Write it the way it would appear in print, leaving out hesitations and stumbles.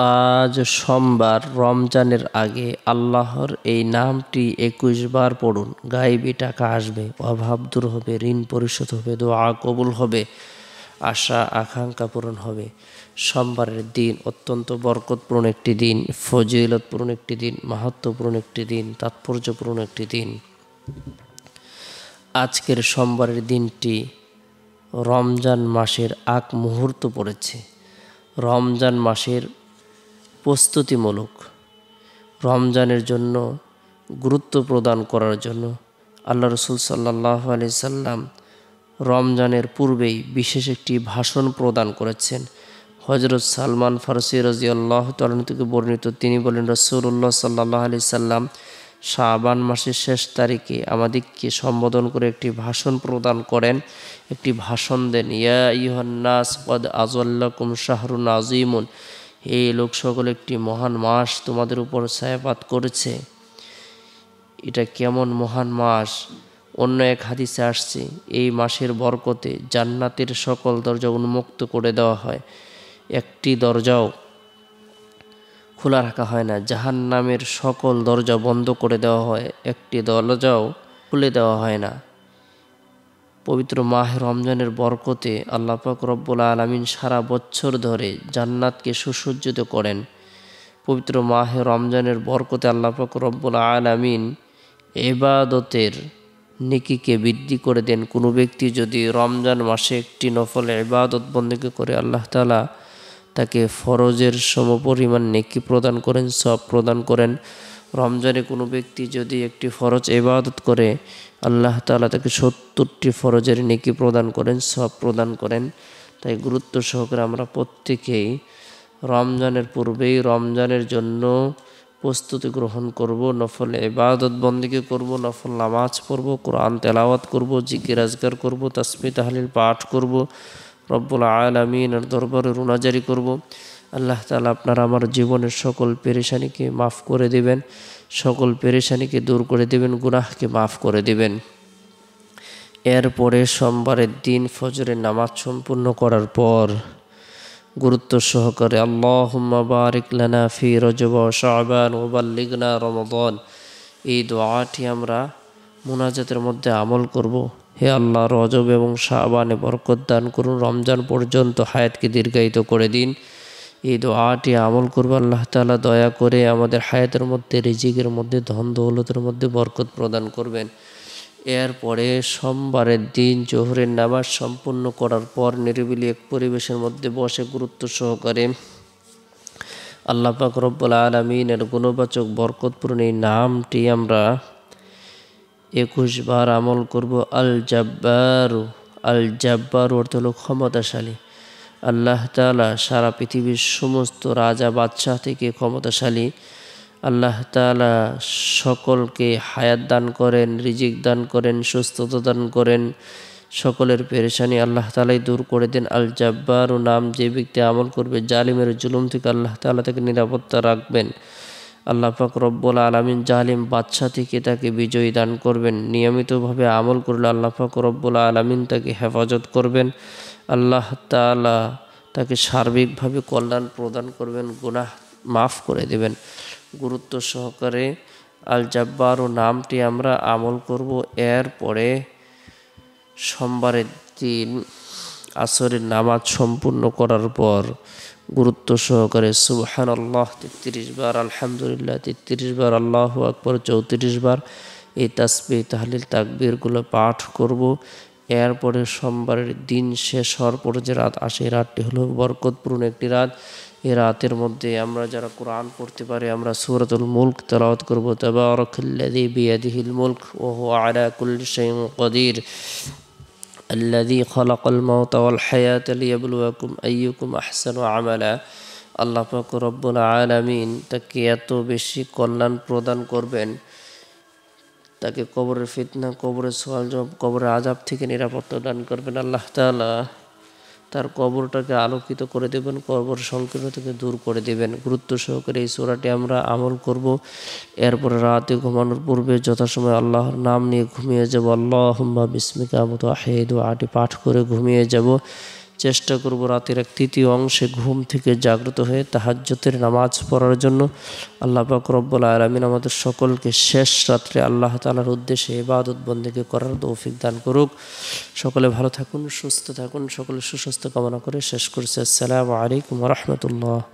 আজ সোমবার, রমজানের আগে আল্লাহর এই নামটি ২১ বার পড়ুন। গায়েবী টাকা আসবে, অভাব দূর হবে, ঋণ পরিশোধ হবে, দোয়া কবুল হবে, আশা আকাঙ্ক্ষা পূরণ হবে। সোমবারের দিন অত্যন্ত বরকতপূর্ণ একটি দিন, ফজিলতপূর্ণ একটি দিন, মাহাত্ম্যপূর্ণ একটি দিন, তাৎপর্যপূর্ণ একটি দিন। আজকের সোমবারের দিনটি রমজান মাসের আগ মুহূর্ত পড়েছে। রমজান মাসের প্রস্তুতিমূলক, রমজানের জন্য গুরুত্ব প্রদান করার জন্য আল্লাহ রসুল সাল্লাল্লাহু আলাইহি সাল্লাম রমজানের পূর্বেই বিশেষ একটি ভাষণ প্রদান করেছেন। হযরত সালমান ফারসি রাদিয়াল্লাহু তাআলা থেকে বর্ণিত, তিনি বলেন, রাসূলুল্লাহ সাল্লাল্লাহু আলাইহি সাল্লাম শাবান মাসের শেষ তারিখে আমাদেরকে সম্বোধন করে একটি ভাষণ প্রদান করেন, একটি ভাষণ দেন। ইয়া আইয়ুহান নাস ক্বাদ আযাল্লাকুম শাহরুন আযীমুন, এই লোক সকল, একটি মহান মাস তোমাদের উপর ছায়াপাত করেছে। এটা কেমন মহান মাস! অন্য এক হাদিসে আসছে, এই মাসের বরকতে জান্নাতের সকল দরজা উন্মুক্ত করে দেওয়া হয়, একটি দরজাও খোলা রাখা হয় না। জাহান্নামের সকল দরজা বন্ধ করে দেওয়া হয়, একটি দরজাও খুলে দেওয়া হয় না। পবিত্র মাহে রমজানের বরকতে আল্লাহ পাক রব্বুল আলামিন সারা বছর ধরে জান্নাতকে সুসজ্জিত করেন। পবিত্র মাহে রমজানের বরকতে আল্লাহ পাক রব্বুল আলামিন ইবাদতের নেকিকে বৃদ্ধি করে দেন। কোনো ব্যক্তি যদি রমজান মাসে একটি নফল ইবাদত বন্দেগী করে, আল্লাহ তাআলা তাকে ফরজের সমপরিমাণ নেকি প্রদান করেন, সওয়াব প্রদান করেন। রমজানে কোনো ব্যক্তি যদি একটি ফরজ ইবাদত করে, আল্লাহ তাআলা তাকে ৭০টি ফরজের নেকি প্রদান করেন, সওয়াব প্রদান করেন। তাই গুরুত্ব সহকারে আমরা প্রত্যেকেই রমজানের পূর্বেই রমজানের জন্য প্রস্তুতি গ্রহণ করব, নফল ইবাদত বন্দেগী করব, নফল নামাজ পড়ব, কোরআন তেলাওয়াত করব, জিকির আজকার করব, তাসবিহ তাহলিল পাঠ করব, রব্বুল আলামিনের দরবারে রুনাজারি করব। আল্লাহ তাআলা আপনারা আমার জীবনের সকল পেরেশানিকে মাফ করে দিবেন, সকল পেরেশানিকে দূর করে দিবেন, গুনাহকে মাফ করে দিবেন। এরপরে সোমবারের দিন ফজরের নামাজ সম্পূর্ণ করার পর গুরুত্ব সহকারে আল্লাহুম্মা বারিক লানা ফি রজব ওয়া শাবান ওয়া বাল্লিগনা রমাদান, এই দোয়াটি আমরা মুনাজাতের মধ্যে আমল করব। হে আল্লাহ, রজব এবং শাবানে বরকত দান করুন, রমজান পর্যন্ত হায়াতকে দীর্ঘায়িত করে দিন। এই দোয়াটি আমল করব। আল্লাহ তাআলা দয়া করে আমাদের হায়াতের মধ্যে, রিজিকের মধ্যে, ধন দৌলতের মধ্যে বরকত প্রদান করবেন। এরপরে সোমবারের দিন জোহরের নামাজ সম্পূর্ণ করার পর নিরিবিলি এক পরিবেশের মধ্যে বসে গুরুত্ব সহকারে আল্লাহ পাক রব্বুল আলামিনের গুণবাচক বরকতপূর্ণ এই নামটি আমরা ২১ বার আমল করব। আল জাব্বারু, আল জাব্বারু অর্থ হল ক্ষমতাশালী। আল্লাহ তাআলা সারা পৃথিবীর সমস্ত রাজা বাদশাহ থেকে ক্ষমতাশালী। আল্লাহ তাআলা সকলকে হায়াত দান করেন, রিজিক দান করেন, সুস্থতা দান করেন, সকলের পেরেশানি আল্লাহ তাআলাই দূর করে দেন। আল জাব্বারু নাম যে ব্যক্তি আমল করবে, জালিমের জুলুম থেকে আল্লাহ তাআলা তাকে নিরাপত্তা রাখবেন। আল্লাহ পাক রব্বুল আলামিন জালিম বাদশা থেকে তাকে বিজয়ী দান করবেন। নিয়মিতভাবে আমল করলে আল্লাহ পাক রব্বুল আলামিন তাকে হেফাজত করবেন। আল্লাহ তাআলা তাকে সার্বিকভাবে কল্যাণ প্রদান করবেন, গুনাহ মাফ করে দেবেন। গুরুত্ব সহকারে আল জাব্বারু নামটি আমরা আমল করব। এরপরে সোমবারের দিন আসরের নামাজ সম্পূর্ণ করার পর গুরুত্ব সহকারে সুবহানাল্লাহ ৩৩ বার, আলহামদুলিল্লাহ ৩৩ বার, আল্লাহু আকবার ৩৪ বার, এই তাসবিহ তাহলিল তাকবীরগুলো পাঠ করব। এরপরে সোমবারের দিন শেষ হওয়ার পরে যে রাত আসে, এই রাতটি হলো বরকতপূর্ণ একটি রাত। এই রাতের মধ্যে আমরা যারা কোরআন পড়তে পারি, আমরা সূরাতুল মুলক তেলাওয়াত করব। তাবারাকাল্লাযী বিয়াদিহিল মুলক ওয়া হুয়া আলা কুল্লি শাইইন কাদির, আল্লাযী খালাকাল মাউতা ওয়াল হায়াতা লিয়াবলুয়াকুম আইয়ুকুম আহসানু আমালা। আল্লাহ পাক রব্বুল আলামিন তাকে এত বেশি কল্যাণ প্রদান করবেন, তাকে কবরের ফিতনা, কবরের সওয়াল জবাব, কবরের আযাব থেকে নিরাপত্তা দান করবেন। আল্লাহ তাআলা তার কবরটাকে আলোকিত করে দেবেন, কবর সংকীর্ণ থেকে দূর করে দেবেন। গুরুত্ব সহকারে এই সূরাটি আমরা আমল করব। এরপরে রাতে ঘুমানোর পূর্বে যথাসময় আল্লাহর নাম নিয়ে ঘুমিয়ে যাব। আল্লাহুম্মা বিসমিকা আমুতু ওয়া আহইয়া, দোয়াটি পাঠ করে ঘুমিয়ে যাব। চেষ্টা করব রাতের এক তৃতীয় অংশে ঘুম থেকে জাগ্রত হয়ে তাহাজ্জুদের নামাজ পড়ার জন্য। আল্লাহ পাক রব্বুল আলামিন আমাদের সকলকে শেষ রাত্রে আল্লাহ তাআলার উদ্দেশ্যে ইবাদত বন্দেগী করার তৌফিক দান করুক। সকলে ভালো থাকুন, সুস্থ থাকুন, সকলে সুস্বাস্থ্য কামনা করে শেষ করছি। আসসালামু আলাইকুম ওয়া রাহমাতুল্লাহ।